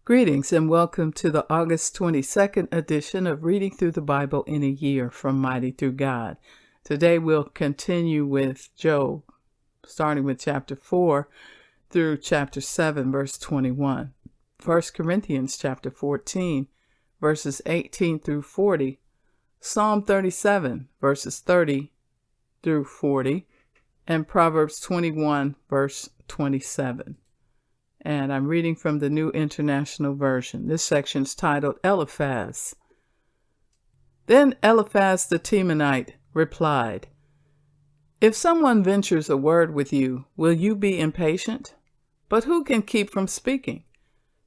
Greetings and welcome to the August 22nd edition of Reading Through the Bible in a Year from Mighty Through God. Today we'll continue with Job, starting with chapter 4 through chapter 7, verse 21. 1 Corinthians chapter 14, verses 18 through 40. Psalm 37, verses 30 through 40. And Proverbs 21, verse 27. And I'm reading from the New International Version. This section is titled Eliphaz. Then Eliphaz the Temanite replied, "If someone ventures a word with you, will you be impatient? But who can keep from speaking?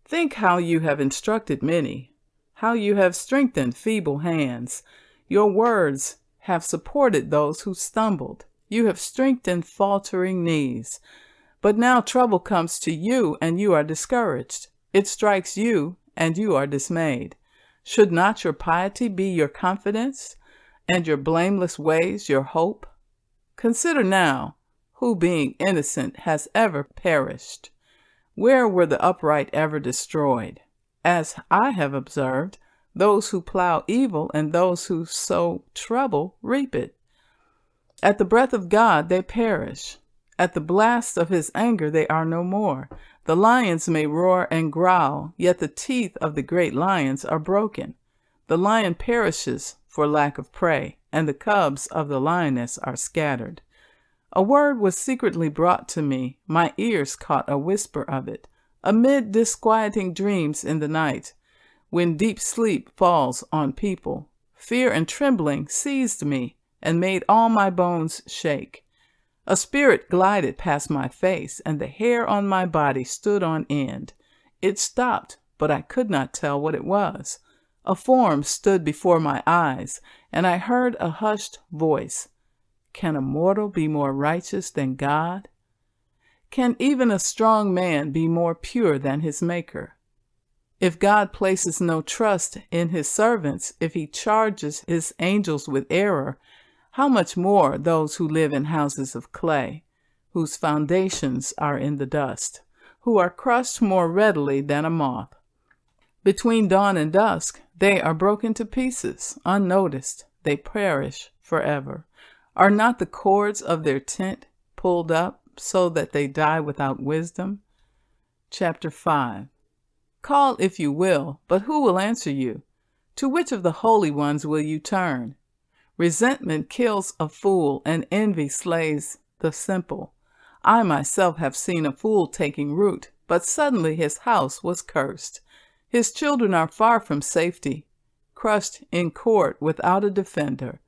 Think how you have instructed many, how you have strengthened feeble hands. Your words have supported those who stumbled. You have strengthened faltering knees. But now trouble comes to you, and you are discouraged. It strikes you, and you are dismayed. Should not your piety be your confidence, and your blameless ways your hope? Consider now, who being innocent has ever perished? Where were the upright ever destroyed? As I have observed, those who plow evil and those who sow trouble reap it. At the breath of God they perish. At the blast of his anger they are no more. The lions may roar and growl, yet the teeth of the great lions are broken. The lion perishes for lack of prey, and the cubs of the lioness are scattered. A word was secretly brought to me. My ears caught a whisper of it. Amid disquieting dreams in the night, when deep sleep falls on people, fear and trembling seized me and made all my bones shake. A spirit glided past my face, and the hair on my body stood on end. It stopped, but I could not tell what it was. A form stood before my eyes, and I heard a hushed voice. Can a mortal be more righteous than God? Can even a strong man be more pure than his Maker? If God places no trust in his servants, if he charges his angels with error, how much more those who live in houses of clay, whose foundations are in the dust, who are crushed more readily than a moth. Between dawn and dusk, they are broken to pieces, unnoticed, they perish forever. Are not the cords of their tent pulled up so that they die without wisdom? Chapter 5. Call if you will, but who will answer you? To which of the holy ones will you turn? Resentment kills a fool, and envy slays the simple. I myself have seen a fool taking root, but suddenly his house was cursed. His children are far from safety, crushed in court without a defender.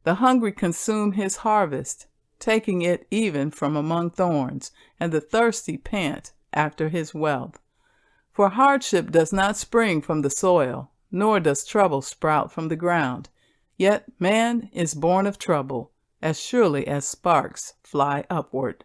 The hungry consume his harvest, taking it even from among thorns, and the thirsty pant after his wealth. For hardship does not spring from the soil, nor does trouble sprout from the ground. Yet man is born of trouble, as surely as sparks fly upward.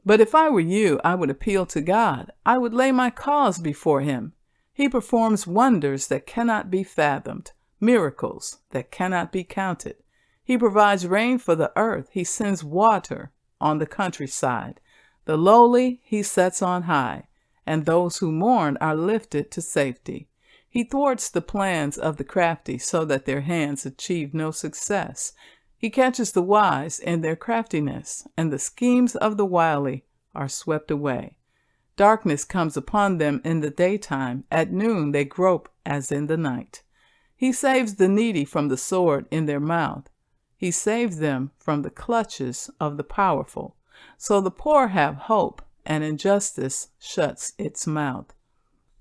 But if I were you, I would appeal to God. I would lay my cause before him. He performs wonders that cannot be fathomed, miracles that cannot be counted. He provides rain for the earth. He sends water on the countryside. The lowly he sets on high, and those who mourn are lifted to safety. He thwarts the plans of the crafty so that their hands achieve no success. He catches the wise in their craftiness, and the schemes of the wily are swept away. Darkness comes upon them in the daytime. At noon they grope as in the night. He saves the needy from the sword in their mouth. He saves them from the clutches of the powerful. So the poor have hope, and injustice shuts its mouth.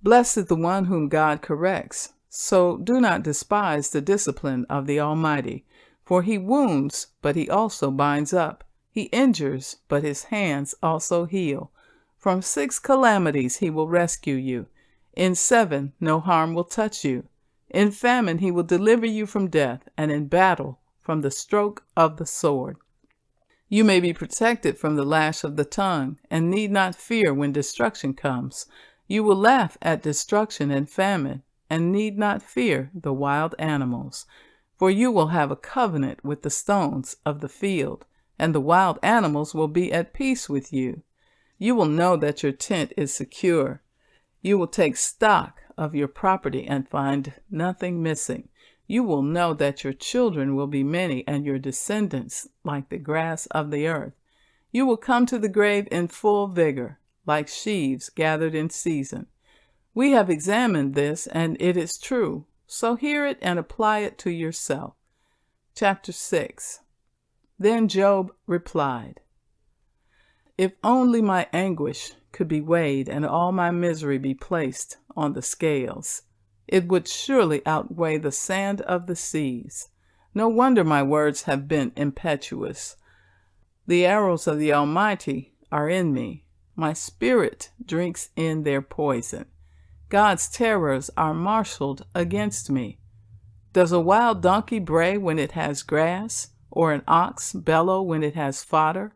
Blessed is the one whom God corrects, so do not despise the discipline of the Almighty, for he wounds, but he also binds up. He injures, but his hands also heal. From 6 calamities he will rescue you. In 7 no harm will touch you. In famine he will deliver you from death, and in battle from the stroke of the sword. You may be protected from the lash of the tongue, and need not fear when destruction comes. You will laugh at destruction and famine, and need not fear the wild animals. For you will have a covenant with the stones of the field, and the wild animals will be at peace with you. You will know that your tent is secure. You will take stock of your property and find nothing missing. You will know that your children will be many and your descendants like the grass of the earth. You will come to the grave in full vigor, like sheaves gathered in season. We have examined this, and it is true. So hear it and apply it to yourself. Chapter 6. Then Job replied, "If only my anguish could be weighed and all my misery be placed on the scales, it would surely outweigh the sand of the seas. No wonder my words have been impetuous. The arrows of the Almighty are in me. My spirit drinks in their poison. God's terrors are marshaled against me. Does a wild donkey bray when it has grass, or an ox bellow when it has fodder?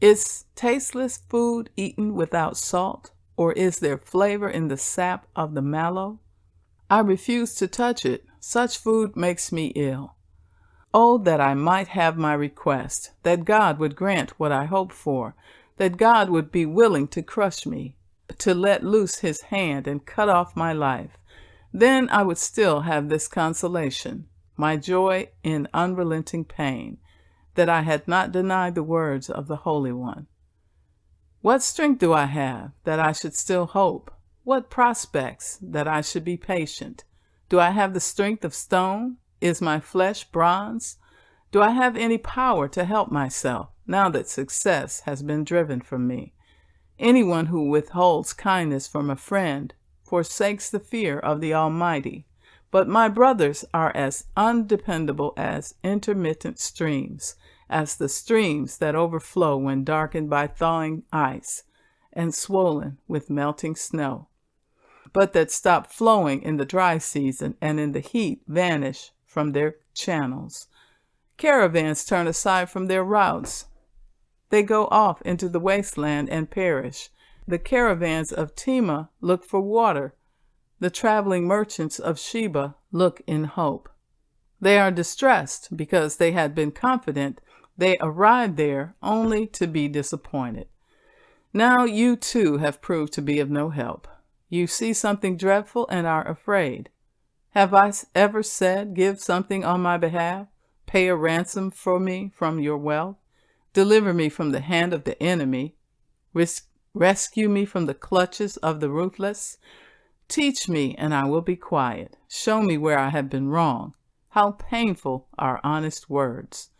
Is tasteless food eaten without salt, or is there flavor in the sap of the mallow? I refuse to touch it. Such food makes me ill. Oh, that I might have my request, that God would grant what I hope for, that God would be willing to crush me, to let loose his hand and cut off my life. Then I would still have this consolation, my joy in unrelenting pain, that I had not denied the words of the Holy One. What strength do I have, that I should still hope? What prospects, that I should be patient? Do I have the strength of stone? Is my flesh bronze? Do I have any power to help myself, now that success has been driven from me? Anyone who withholds kindness from a friend forsakes the fear of the Almighty. But my brothers are as undependable as intermittent streams, as the streams that overflow when darkened by thawing ice and swollen with melting snow, but that stop flowing in the dry season and in the heat vanish from their channels. Caravans turn aside from their routes. They go off into the wasteland and perish. The caravans of Tema look for water. The traveling merchants of Sheba look in hope. They are distressed because they had been confident. They arrived there only to be disappointed. Now you too have proved to be of no help. You see something dreadful and are afraid. Have I ever said, give something on my behalf? Pay a ransom for me from your wealth? Deliver me from the hand of the enemy. Rescue me from the clutches of the ruthless. Teach me, and I will be quiet. Show me where I have been wrong. How painful are honest words.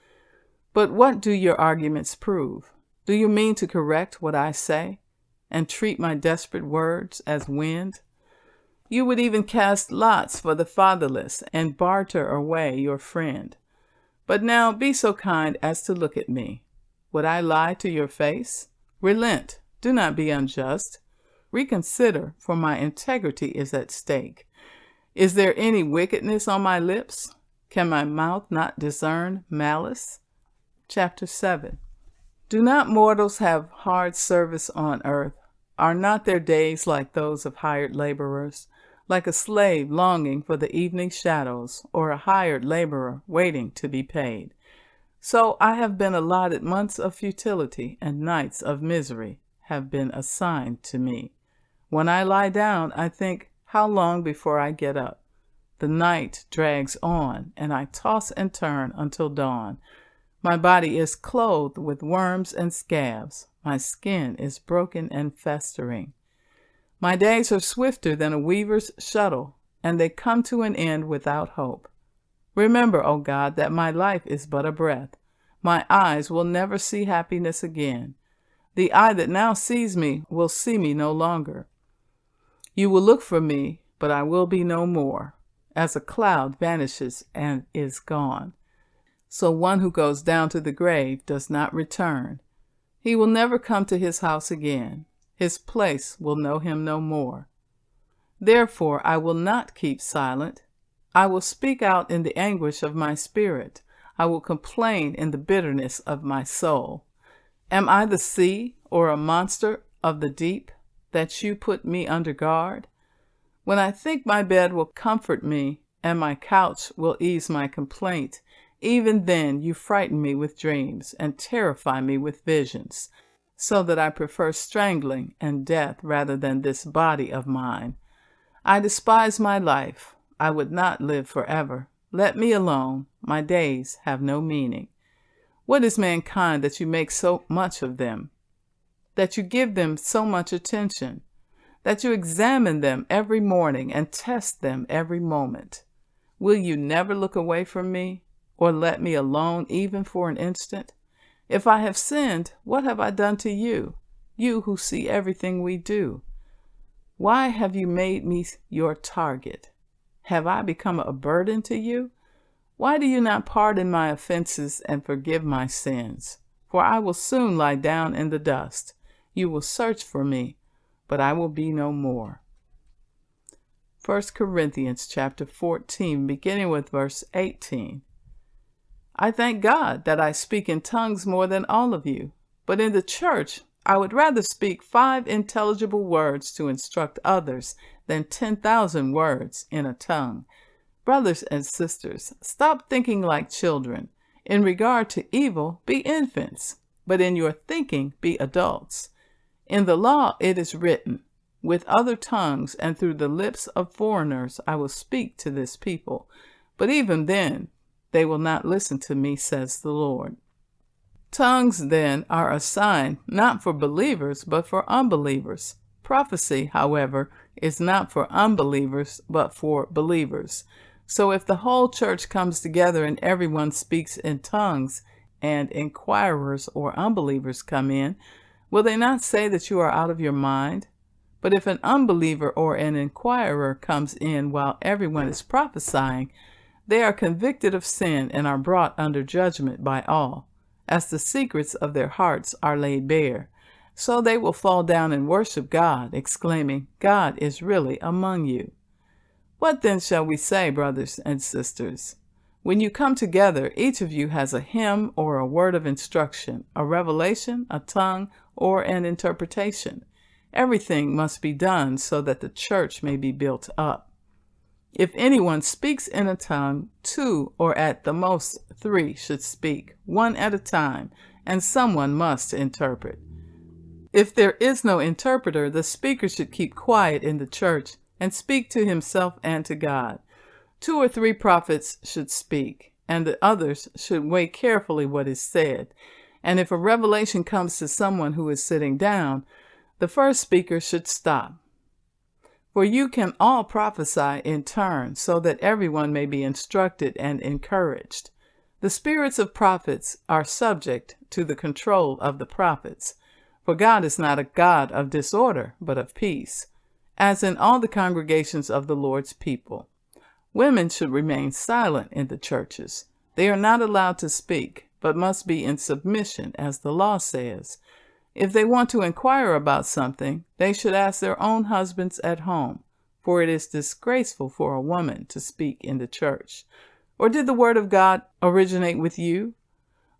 But what do your arguments prove? Do you mean to correct what I say, and treat my desperate words as wind? You would even cast lots for the fatherless and barter away your friend. But now be so kind as to look at me. Would I lie to your face? Relent. Do not be unjust. Reconsider, for my integrity is at stake. Is there any wickedness on my lips? Can my mouth not discern malice? Chapter 7. Do not mortals have hard service on earth? Are not their days like those of hired laborers, like a slave longing for the evening shadows, or a hired laborer waiting to be paid? So I have been allotted months of futility, and nights of misery have been assigned to me. When I lie down, I think, how long before I get up? The night drags on, and I toss and turn until dawn. My body is clothed with worms and scabs. My skin is broken and festering. My days are swifter than a weaver's shuttle, and they come to an end without hope. Remember, O God, that my life is but a breath. My eyes will never see happiness again. The eye that now sees me will see me no longer. You will look for me, but I will be no more, as a cloud vanishes and is gone. So one who goes down to the grave does not return. He will never come to his house again. His place will know him no more. Therefore I will not keep silent. I will speak out in the anguish of my spirit. I will complain in the bitterness of my soul. Am I the sea, or a monster of the deep, that you put me under guard? When I think my bed will comfort me, and my couch will ease my complaint, even then you frighten me with dreams, and terrify me with visions. so that I prefer strangling and death rather than this body of mine. I despise my life. I would not live forever. Let me alone. My days have no meaning. What is mankind that you make so much of them? That you give them so much attention? That you examine them every morning and test them every moment? Will you never look away from me, or let me alone even for an instant? If I have sinned, what have I done to you, you who see everything we do? Why have you made me your target? Have I become a burden to you? Why do you not pardon my offenses and forgive my sins? For I will soon lie down in the dust. You will search for me, but I will be no more. 1 Corinthians chapter 14, beginning with verse 18. I thank God that I speak in tongues more than all of you, but in the church I would rather speak 5 intelligible words to instruct others than 10,000 words in a tongue. Brothers and sisters, stop thinking like children. In regard to evil, be infants, but in your thinking be adults. In the law it is written, with other tongues and through the lips of foreigners I will speak to this people. But even then they will not listen to me, says the Lord. Tongues, then, are a sign not for believers, but for unbelievers. Prophecy, however, is not for unbelievers, but for believers. So if the whole church comes together and everyone speaks in tongues, and inquirers or unbelievers come in, will they not say that you are out of your mind? But if an unbeliever or an inquirer comes in while everyone is prophesying, they are convicted of sin and are brought under judgment by all, as the secrets of their hearts are laid bare. So they will fall down and worship God, exclaiming, God is really among you. What then shall we say, brothers and sisters? When you come together, each of you has a hymn or a word of instruction, a revelation, a tongue, or an interpretation. Everything must be done so that the church may be built up. If anyone speaks in a tongue, 2 or at the most 3 should speak, 1 at a time, and someone must interpret. If there is no interpreter, the speaker should keep quiet in the church and speak to himself and to God. 2 or 3 prophets should speak, and the others should weigh carefully what is said. And if a revelation comes to someone who is sitting down, the first speaker should stop. For you can all prophesy in turn, so that everyone may be instructed and encouraged. The spirits of prophets are subject to the control of the prophets. For God is not a God of disorder, but of peace, as in all the congregations of the Lord's people. Women should remain silent in the churches. They are not allowed to speak, but must be in submission, as the law says. If they want to inquire about something, they should ask their own husbands at home, for it is disgraceful for a woman to speak in the church. Or did the word of God originate with you?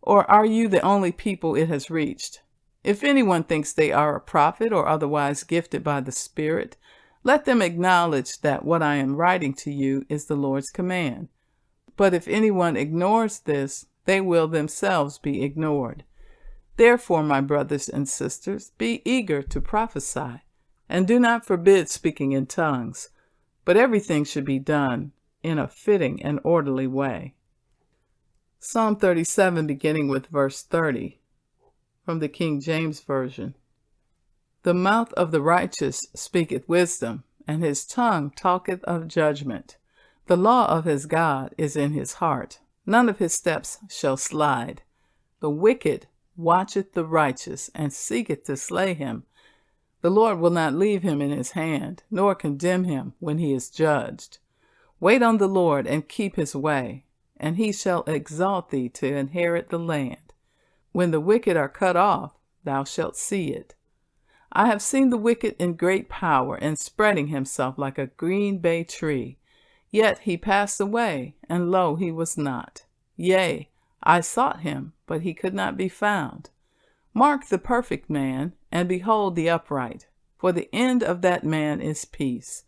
Or are you the only people it has reached? If anyone thinks they are a prophet or otherwise gifted by the Spirit, let them acknowledge that what I am writing to you is the Lord's command. But if anyone ignores this, they will themselves be ignored. Therefore, my brothers and sisters, be eager to prophesy, and do not forbid speaking in tongues, but everything should be done in a fitting and orderly way. Psalm 37, beginning with verse 30, from the King James Version. The mouth of the righteous speaketh wisdom, and his tongue talketh of judgment. The law of his God is in his heart. None of his steps shall slide. The wicked watcheth the righteous, and seeketh to slay him. The Lord will not leave him in his hand, nor condemn him when he is judged. Wait on the Lord, and keep his way, and he shall exalt thee to inherit the land. When the wicked are cut off, thou shalt see it. I have seen the wicked in great power, and spreading himself like a green bay tree. Yet he passed away, and lo, he was not. Yea, I sought him, but he could not be found. Mark the perfect man, and behold the upright, for the end of that man is peace.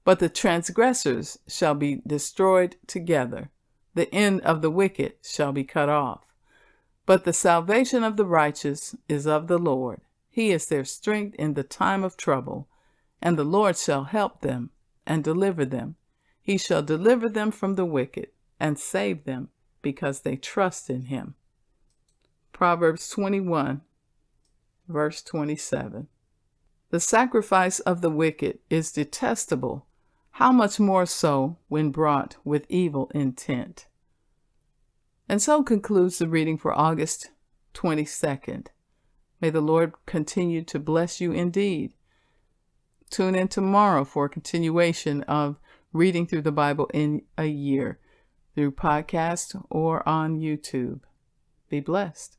But the transgressors shall be destroyed together. The end of the wicked shall be cut off. But the salvation of the righteous is of the Lord. He is their strength in the time of trouble, and the Lord shall help them and deliver them. He shall deliver them from the wicked and save them because they trust in him. Proverbs 21, verse 27. The sacrifice of the wicked is detestable, how much more so when brought with evil intent. And so concludes the reading for August 22nd. May the Lord continue to bless you indeed. Tune in tomorrow for a continuation of reading through the Bible in a year through podcast or on YouTube. Be blessed.